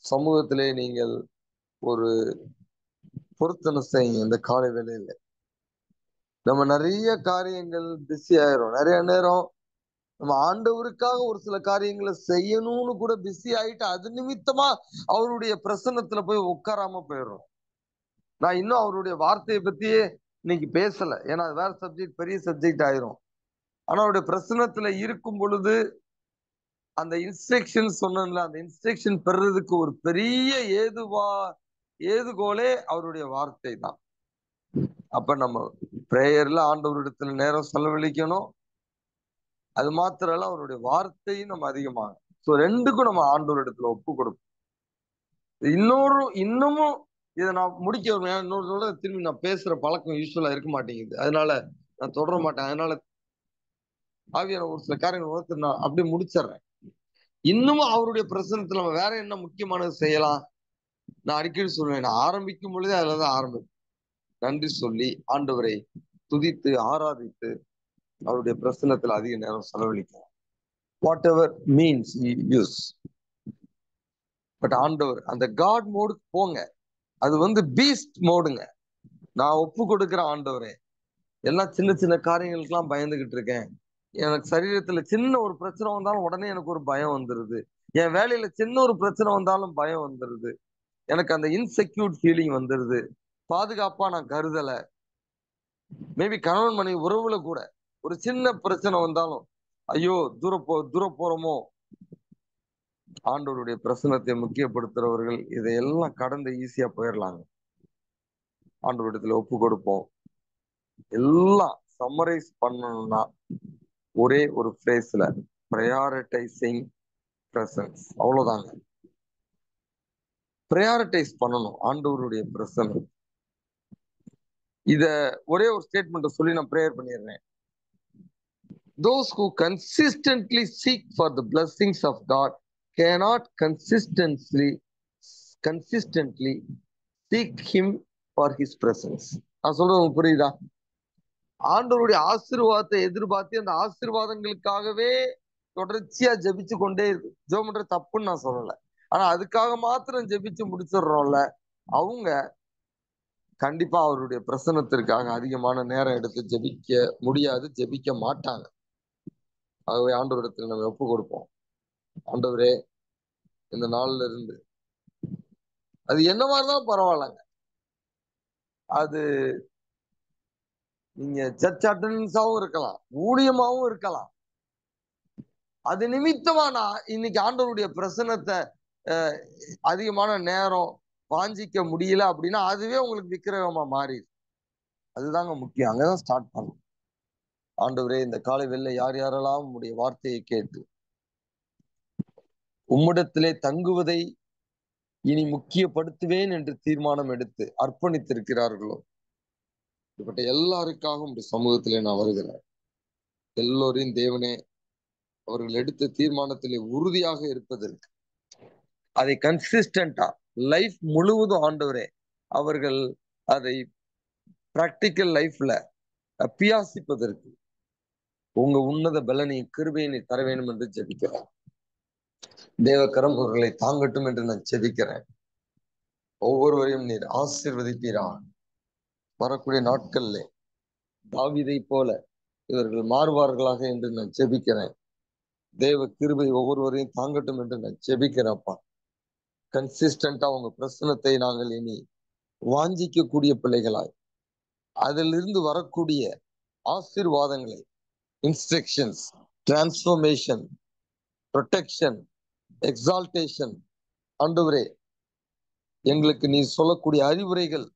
சமூகத்திலே நீங்கள் ஒரு பொருத்தனை செய்யுங்க. இந்த காலை வேளையில நம்ம நிறைய காரியங்கள் பிஸி ஆயிரும். நிறைய நேரம் நம்ம ஆண்டவருக்காக ஒரு சில காரியங்களை செய்யணும்னு கூட பிஸி ஆயிட்டு அது நிமித்தமா அவருடைய பிரசன்னத்துல போய் உட்காராம போயிடுறோம். நான் இன்னும் அவருடைய வார்த்தையை பத்தியே இன்னைக்கு பேசல, ஏன்னா அது வேற சப்ஜெக்ட், பெரிய சப்ஜெக்ட் ஆயிரும். ஆனா அவருடைய பிரசன்னத்துல இருக்கும் பொழுது அந்த இன்ஸ்ட்ரக்ஷன் சொன்னேன்ல, அந்த இன்ஸ்ட்ரக்ஷன் பெறுறதுக்கு ஒரு பெரிய ஏதுகோலே அவருடைய வார்த்தை தான். அப்ப நம்ம பிரேயர்ல ஆண்டவரிடத்துல நேரம் செலவழிக்கணும். அது மாத்திரம் இல்ல, அவருடைய வார்த்தையும் நம்ம அதிகமாக. ஸோ ரெண்டுக்கும் நம்ம ஆண்டவரிடத்துல ஒப்பு கொடுப்போம். இன்னமும் இதை நான் முடிக்க வருவேன். இன்னொரு திரும்பி நான் பேசுற பழக்கம் யூஸ்வலா இருக்க மாட்டேங்குது, அதனால நான் தொடர மாட்டேன். அதனால ஆவியான ஒரு சில காரியங்கள் நான் அப்படியே முடிச்சிடுறேன். இன்னமும் அவருடைய பிரசனத்துல நம்ம வேற என்ன முக்கியமானது செய்யலாம்? நான் அடிக்கடி சொல்லுவேன், நான் ஆரம்பிக்கும் பொழுதே அதுலதான் ஆரம்பிப்பேன். நன்றி சொல்லி ஆண்டவரை துதித்து ஆராதித்து அவருடைய பிரசனத்துல அதிக நேரம் செலவழிக்கலாம். Whatever means use. But ஆண்டவர் அந்த காட் மோடுக்கு போங்க. அது பீஸ்ட் மோடுங்க. நான் ஒப்பு கொடுக்கிற ஆண்டவரே, எல்லாம் சின்ன சின்ன காரியங்களுக்கெல்லாம் பயந்துகிட்டு இருக்கேன். எனக்கு சரீரத்துல சின்ன ஒரு பிரச்சனை வந்தாலும் உடனே எனக்கு ஒரு பயம் வந்துருது. என் வேலையில சின்ன ஒரு பிரச்சனை வந்தாலும் பயம் வந்துருது. எனக்கு அந்த இன்செக்யூர் ஃபீலிங் வந்துருது. பாதுகாப்பா நான் கருதல. மேபி கணவன் மனைவி உறவுல கூட ஒரு சின்ன பிரச்சனை வந்தாலும் ஐயோ தூர போறோமோ. ஆண்டவருடைய பிரசனத்தை முக்கியப்படுத்துறவர்கள் இதையெல்லாம் கடந்து ஈஸியா போயிடலாங்க. ஆண்டவரிடத்துல ஒப்பு கொடுப்போம். எல்லாம் சம்மரைஸ் பண்ணணும்னா ஒரே ஒரு ஃப்ரேஸ்ல, ப்ரையாரிட்டைசிங் பிரசன்ஸ். அவ்வளவுதாங்க. ப்ரையாரிட்டைஸ் பண்ணணும் ஆண்டவருடைய பிரசன்ஸ். இத ஒரே ஒரு ஸ்டேட்மெண்ட் சொல்லி நான் ப்ரேயர் பண்ணிடுறேன். Those who consistently seek for the blessings of God cannot consistently seek Him for His presence. நான் சொல்றது உங்களுக்கு புரியுதா? ஆண்டவருடைய ஆசீர்வாதத்தை எதிர்பார்த்து அந்த ஆசீர்வாதங்களுக்காகவே தொடர்ச்சியா ஜெபிச்சு கொண்டே இருக்கு. ஜெபம் பண்ற தப்புன்னு நான் சொல்லல. ஆனா அதுக்காக மாத்திரம் ஜெபிச்சு முடிச்சிடுறோம்ல, அவங்க கண்டிப்பா அவருடைய பிரசன்னத்திற்காக அதிகமான நேரம் எடுத்து ஜெபிக்க முடியாது, ஜெபிக்க மாட்டாங்க. ஆகவே ஆண்டவரிடத்தில் நம்ம ஒப்பு கொடுப்போம். ஆண்டவரே, இந்த நாள்ல இருந்து அது என்னவா இருந்தாலும் பரவாயில்லங்க. அது நீங்க சர்ச் அட்டண்டன்ஸாவும் இருக்கலாம், ஊழியமாவும் இருக்கலாம். அது நிமித்தமா நான் இன்னைக்கு ஆண்டவருடைய பிரசன்னத்தை அதிகமான நேரம் வாஞ்சிக்க முடியல அப்படின்னா அதுவே உங்களுக்கு விக்கிரகமா மாறிடுது. அதுதாங்க முக்கியம். அங்கதான் ஸ்டார்ட் பண்ணும். ஆண்டவரே, இந்த காலை வேளையில யார் யாரெல்லாம் உம்முடைய வார்த்தையை கேட்டு உம்மிடத்திலே தங்குவதை இனி முக்கியப்படுத்துவேன் என்று தீர்மானம் எடுத்து அர்ப்பணித்திருக்கிறார்களோ, இப்பட்ட எல்லாருக்காகவும் உம்முடைய சமூகத்திலே நான் வருகிறேன். எல்லோரையும் தேவனே, அவர்கள் எடுத்த தீர்மானத்திலே உறுதியாக இருப்பதற்கு, அதை கன்சிஸ்டண்டா லைஃப் முழுவதும் ஆண்டவரே அவர்கள் அதை பிராக்டிக்கல் லைஃப்ல அபியாசிப்பதற்கு உங்க உன்னத பலனை கிருபையினை தர வேண்டும் என்று ஜெபிக்கிறேன். தேவக்கரம் அவர்களை தாங்கட்டும் என்று நான் ஜெபிக்கிறேன். ஒவ்வொருவரையும் நீர் ஆசீர்வதிப்பீரா. வரக்கூடிய நாட்கள்ல தாவீதை போல இவர்கள் மாறுவார்களாக என்று நான் ஜெபிக்கிறேன். தேவ கிருபை ஒவ்வொருவரையும் தாங்கட்டும் என்று நான் ஜெபிக்கிறேன்ப்பா. கன்சிஸ்டண்டா உங்க பிரசனத்தை நாங்கள் இனி வாஞ்சிக்கக்கூடிய பிள்ளைகளாய், அதிலிருந்து வரக்கூடிய ஆசீர்வாதங்களை, இன்ஸ்ட்ரக்ஷன்ஸ், டிரான்ஸ்ஃபர்மேஷன், ப்ரொடெக்ஷன், எக்ஸால்டேஷன், ஆண்டவரே எங்களுக்கு நீ சொல்லக்கூடிய அறிவுரைகள்,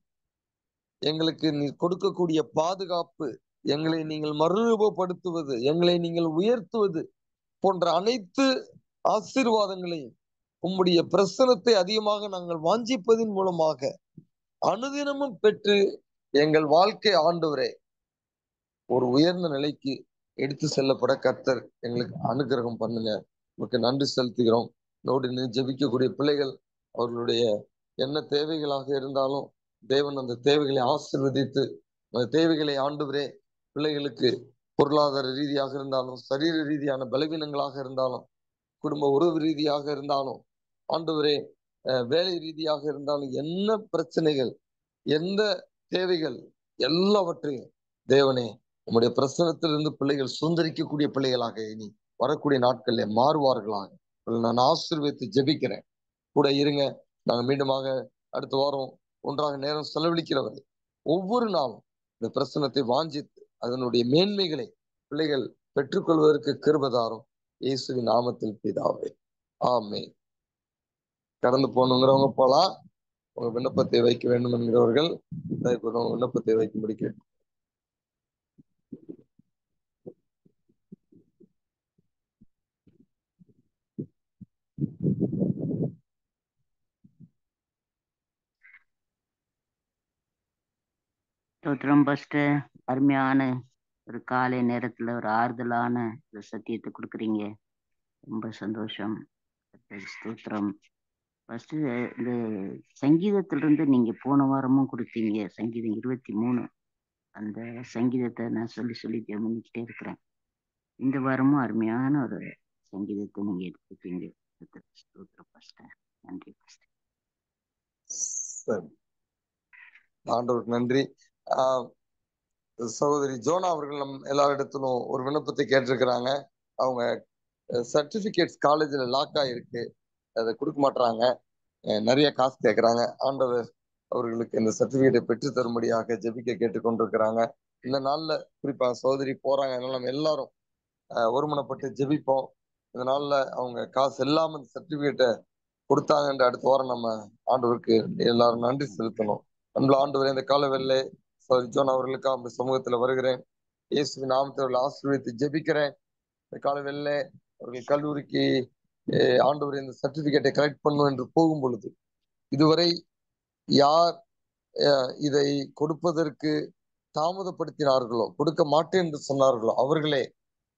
எங்களுக்கு நீ கொடுக்கக்கூடிய பாதுகாப்பு, எங்களை நீங்கள் மறுரூபப்படுத்துவது, எங்களை நீங்கள் உயர்த்துவது போன்ற அனைத்து ஆசீர்வாதங்களையும் உம்முடைய பிரசனத்தை அதிகமாக நாங்கள் வாஞ்சிப்பதின் மூலமாக அனுதினமும் பெற்று எங்கள் வாழ்க்கை ஆண்டவரே ஒரு உயர்ந்த நிலைக்கு எடுத்து செல்லப்பட கர்த்தர் எங்களுக்கு அனுகிரகம் பண்ணுங்க. உங்களுக்கு நன்றி செலுத்துகிறோம். நோடு ஜெபிக்கக்கூடிய பிள்ளைகள் அவர்களுடைய என்ன தேவைகளாக இருந்தாலும் தேவன் அந்த தேவைகளை ஆசீர்வதித்து, அந்த தேவைகளை ஆண்டவரே பிள்ளைகளுக்கு பொருளாதார ரீதியாக இருந்தாலும், சரீர ரீதியான பலவீனங்களாக இருந்தாலும், குடும்ப உறவு ரீதியாக இருந்தாலும், ஆண்டவரே வேலை ரீதியாக இருந்தாலும், என்ன பிரச்சனைகள், எந்த தேவைகள், எல்லாவற்றையும் தேவனே உம்முடைய பிரசனத்திலிருந்து பிள்ளைகள் சுதந்திரிக்கக்கூடிய பிள்ளைகளாக இனி வரக்கூடிய நாட்கள்ல மாறுவார்களாக நான் ஆசீர்வதித்து ஜெபிக்கிறேன். கூட இருங்க. நாங்கள் மீண்டுமாக அடுத்த வாரம் ஒன்றாக நேரம் செலவழிக்கிறவரை ஒவ்வொரு நாளும் இந்த பிரசனத்தை வாஞ்சித்து அதனுடைய மேன்மைகளை பிள்ளைகள் பெற்றுக்கொள்வதற்கு கிருபதாரும் இயேசுவின் நாமத்தில் பிதாவே, ஆமென். கடந்து போகணுங்கிறவங்க போலாம். உங்க விண்ணப்பத்தை வைக்க வேண்டும் என்கிறவர்கள் விண்ணப்பத்தை வைக்கும்படி கேட்டு. ஸ்தோத்திரம் பாஸ்டர். அருமையான ஒரு காலை நேரத்துல ஒரு ஆறுதலான ஒரு சத்தியத்தை கொடுக்குறீங்க. ரொம்ப சந்தோஷம். ஸ்தோத்திரம். ஃபர்ஸ்ட் இந்த சங்கீதத்திலிருந்து நீங்க போன வாரமும் கொடுத்தீங்க, சங்கீதம் 23. அந்த சங்கீதத்தை நான் சொல்லி கவனிக்கிட்டே இருக்கிறேன். இந்த வாரமும் அருமையான ஒரு சங்கீதத்தை நீங்க எடுத்துக்கீங்க. ஸ்தோத்திரம் பாஸ்டர். நன்றி பாஸ்டர். ஆண்டவருக்கு நன்றி. சகோதரி ஜோனா அவர்கள் நம் எல்லாரிடத்திலும் ஒரு விண்ணப்பத்தை கேட்டிருக்கிறாங்க. அவங்க சர்டிபிகேட்ஸ் காலேஜ்ல லாக் ஆயிருக்கு, அதை கொடுக்க மாட்டாங்க, நிறைய காசு கேட்கறாங்க. ஆண்டவர் அவர்களுக்கு இந்த சர்டிபிகேட்டை பெற்று தரும்படியாக ஜெபிக்க கேட்டுக்கொண்டிருக்கிறாங்க. இந்த நாள்ல குறிப்பா சகோதரி போறாங்க. அதனால நம்ம எல்லாரும் ஒருமனப்பட்டு ஜெபிப்போம். இந்த நாள்ல அவங்க காசு இல்லாம இந்த சர்டிபிகேட்டை கொடுத்தாங்கன்ற அடுத்த வாரம் நம்ம ஆண்டவருக்கு எல்லாரும் நன்றி செலுத்தணும். நம்மள ஆண்டவர் இந்த கால வேலை ஜோன் அவர்களுக்கு அவங்க சமூகத்துல வருகிறேன். இயேசுவின் நாமத்தை அவர்கள் ஆசீர்வதித்து ஜெபிக்கிறேன். இந்த கால வேலை அவர்கள் கல்லூரிக்கு ஆண்டவர் இந்த சர்டிபிகேட்டை கலெக்ட் பண்ணும் என்று போகும் பொழுது இதுவரை யார் இதை கொடுப்பதற்கு தாமதப்படுத்தினார்களோ, கொடுக்க மாட்டேன் என்று சொன்னார்களோ, அவர்களே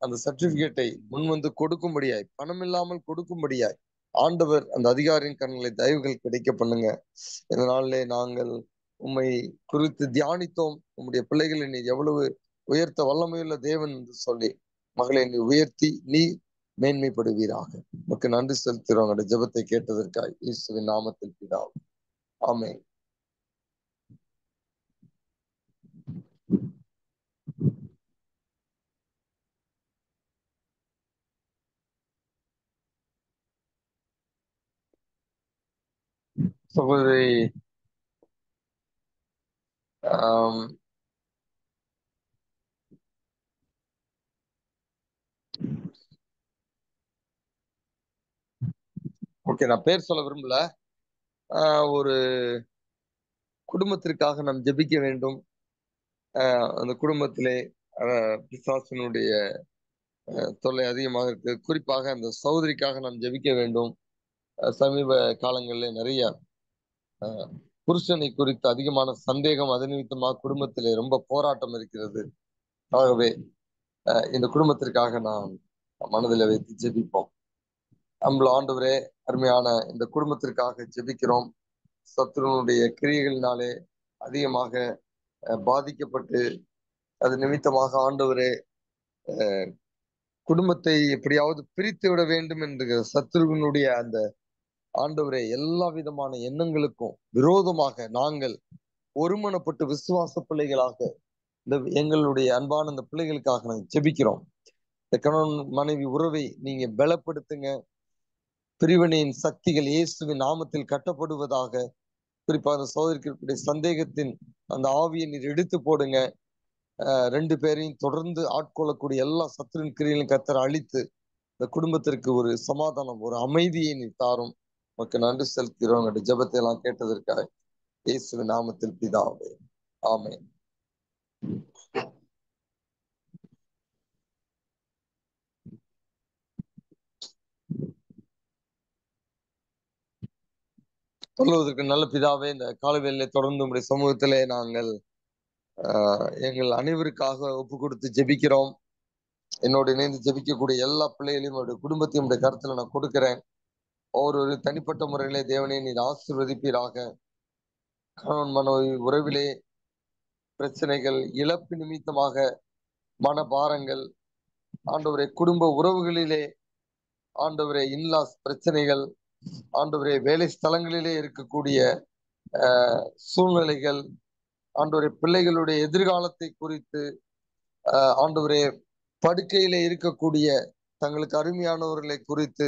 அந்த சர்டிபிகேட்டை முன் வந்து கொடுக்கும்படியாய், பணம் இல்லாமல் கொடுக்கும்படியாய் ஆண்டவர் அந்த அதிகாரியின் கண்களை தயவுகள் கிடைக்க பண்ணுங்க. இந்த நாளிலே நாங்கள் உம்மை குறித்து தியானித்தோம். உம்முடைய பிள்ளைகளை நீ எவ்வளவு உயர்த்த வல்லமையுள்ள தேவன் என்று சொல்லி மகளை நீ உயர்த்தி நீ மேன்மைப்படுவீராக. உனக்கு நன்றி செலுத்துகிறோம் ஜெபத்தை கேட்டதற்காக இயேசுவின் நாமத்தில் பிதாவே. ஆமென். சகோதரி ஓகே, நான் பேர் சொல்ல விரும்பல. ஒரு குடும்பத்திற்காக நாம் ஜெபிக்க வேண்டும். அந்த குடும்பத்திலே பிசாசினுடைய தொல்லை அதிகமாக இருக்கு. குறிப்பாக அந்த சகோதரிக்காக நாம் ஜெபிக்க வேண்டும். சமீப காலங்களில் நிறைய புருஷனை குறித்து அதிகமான சந்தேகம், அது நிமித்தமாக குடும்பத்திலே ரொம்ப போராட்டம் இருக்கிறது. ஆகவே இந்த குடும்பத்திற்காக நாம் மனதில் வைத்து ஜெபிப்போம். நம்மள ஆண்டவரே, அருமையான இந்த குடும்பத்திற்காக ஜெபிக்கிறோம். சத்துருனுடைய கிரியைகளினாலே அதிகமாக பாதிக்கப்பட்டு அது நிமித்தமாக ஆண்டவரே குடும்பத்தை எப்படியாவது பிரித்து விட வேண்டும் என்கிற சத்துருவினுடைய அந்த ஆண்டவரே எல்லா விதமான எண்ணங்களுக்கும் விரோதமாக நாங்கள் ஒருமனப்பட்டு விசுவாச பிள்ளைகளாக இந்த எங்களுடைய அன்பான இந்த பிள்ளைகளுக்காக நாங்கள் ஜெபிக்கிறோம். இந்த கணவன் மனைவி உறவை நீங்க பலப்படுத்துங்க. பிரிவினையின் சக்திகள் இயேசுவின் நாமத்தில் கட்டப்படுவதாக. குறிப்பாக அந்த சகோதரிக்கு சந்தேகத்தின் அந்த ஆவியை நீர் எடுத்து போடுங்க. ரெண்டு பேரையும் தொடர்ந்து ஆட்கொள்ளக்கூடிய எல்லா சத்துருவின் கிரியைகளையும் கர்த்தர் அழித்து இந்த குடும்பத்திற்கு ஒரு சமாதானம், ஒரு அமைதியை நீ தாரும். உனக்கு நன்றி செலுத்துகிறோம். ஜெபத்தை எல்லாம் கேட்டதற்காக இயேசுவின் நாமத்தில் பிதாவே. ஆமென். சொல்லுவதற்கு நல்ல பிதாவே, இந்த காலவேளையிலே தொடர்ந்து உங்களுடைய சமூகத்திலே நாங்கள் எங்கள் அனைவருக்காக ஒப்பு கொடுத்து ஜெபிக்கிறோம். என்னோட இணைந்து ஜெபிக்கக்கூடிய எல்லா பிள்ளைகளையும் என்னுடைய குடும்பத்தையும் உடைய கருத்துல நான் கொடுக்கிறேன். ஒவ்வொரு தனிப்பட்ட முறையிலே தேவனை நீர் ஆசீர்வதிப்பீராக. கணவன் மனைவி உறவிலே பிரச்சனைகள், இழப்பு நிமித்தமாக மனபாரங்கள், ஆண்டவரே குடும்ப உறவுகளிலே ஆண்டவரே இன்லாஸ் பிரச்சனைகள், ஆண்டவரே வேலை ஸ்தலங்களிலே இருக்கக்கூடிய சூழ்நிலைகள், ஆண்டவரே பிள்ளைகளுடைய எதிர்காலத்தை குறித்து, ஆண்டவரே படுக்கையிலே இருக்கக்கூடிய தங்களுக்கு அருமையானவர்களை குறித்து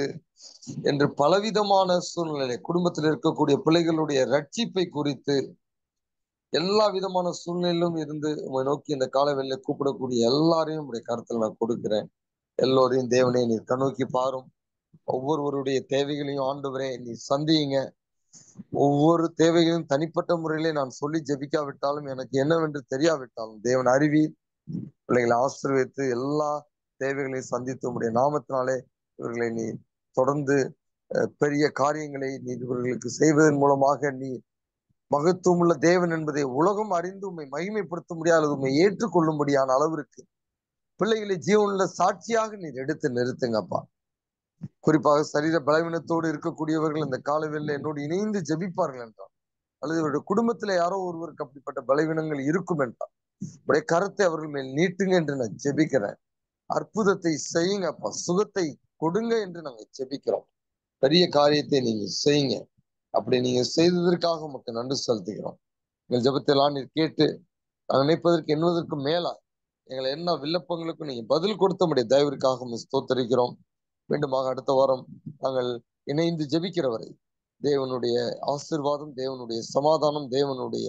என்று பலவிதமான சூழ்நிலை, குடும்பத்தில் இருக்கக்கூடிய பிள்ளைகளுடைய ரட்சிப்பை குறித்து எல்லா விதமான சூழ்நிலையிலும் இருந்து உங்களை நோக்கி இந்த காலவெளியில கூப்பிடக்கூடிய எல்லாரையும் உடைய கருத்துல நான் கொடுக்கிறேன். எல்லோரையும் தேவனே நீர் கண்ணோக்கி பாரும். ஒவ்வொருவருடைய தேவைகளையும் ஆண்டவரே நீ சந்தியுங்க. ஒவ்வொரு தேவைகளையும் தனிப்பட்ட முறையிலே நான் சொல்லி ஜெபிக்காவிட்டாலும், எனக்கு என்னவென்று தெரியாவிட்டாலும் தேவன் அறிவி பிள்ளைகளை ஆசீர்வதித்து எல்லா தேவைகளையும் சந்தித்து உடைய நாமத்தினாலே இவர்களை நீ தொடர்ந்து பெரிய காரியங்களை நீ இவர்களுக்கு செய்வதன் மூலமாக நீ மகத்துவம் உள்ள தேவன் என்பதை உலகம் அறிந்து உண்மை மகிமைப்படுத்த முடியாது, உண்மை ஏற்றுக்கொள்ளும்படியான அளவிற்கு பிள்ளைகளை ஜீவனுள்ள சாட்சியாக நீர் எடுத்து நிறுத்துங்கப்பா. குறிப்பாக சரீர பலவீனத்தோடு இருக்கக்கூடியவர்கள் இந்த காலவெளியில் என்னோடு இணைந்து ஜெபிப்பார்கள் என்றால், அல்லது இவருடைய குடும்பத்துல யாரோ ஒருவருக்கு அப்படிப்பட்ட பலவீனங்கள் இருக்கும் என்றால் உடைய கருத்தை அவர்கள் மேல் நீட்டுங்க என்று நான் ஜெபிக்கிறேன். அற்புதத்தை செய்யுங்கப்பா, சுகத்தை கொடுங்க என்று நாங்க ஜெபிக்கிறோம். பெரிய காரியத்தை நீங்க செய்யுங்க. அப்படி நீங்க செய்ததற்காக உமக்கு நன்றி செலுத்துகிறோம். எங்கள் ஜெபத்தையெல்லாம் நீர் கேட்டு நாங்கள் நினைப்பதற்கு எண்ணுவதற்கு மேலா எங்களை என்ன விண்ணப்பங்களுக்கும் நீங்க பதில் கொடுத்த முடிய தயவிற்காக ஸ்தோத்தரிக்கிறோம். மீண்டுமாக அடுத்த வாரம் நாங்கள் இணைந்து ஜெபிக்கிற வரை தேவனுடைய ஆசீர்வாதம், தேவனுடைய சமாதானம், தேவனுடைய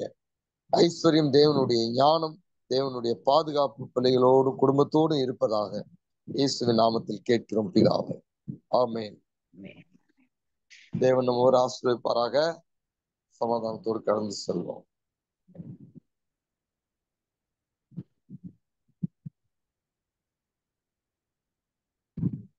ஐஸ்வர்யம், தேவனுடைய ஞானம், தேவனுடைய பாதுகாப்பு பிள்ளைகளோடு குடும்பத்தோடு இருப்பதாக இயேசுவின் நாமத்தில் கேட்கிறோம் பிதாவே. ஆமென். தேவன் நம்ம ஒரு ஆசீர்வதிப்பாராக. சமாதானத்தோடு கடந்து செல்வோம்.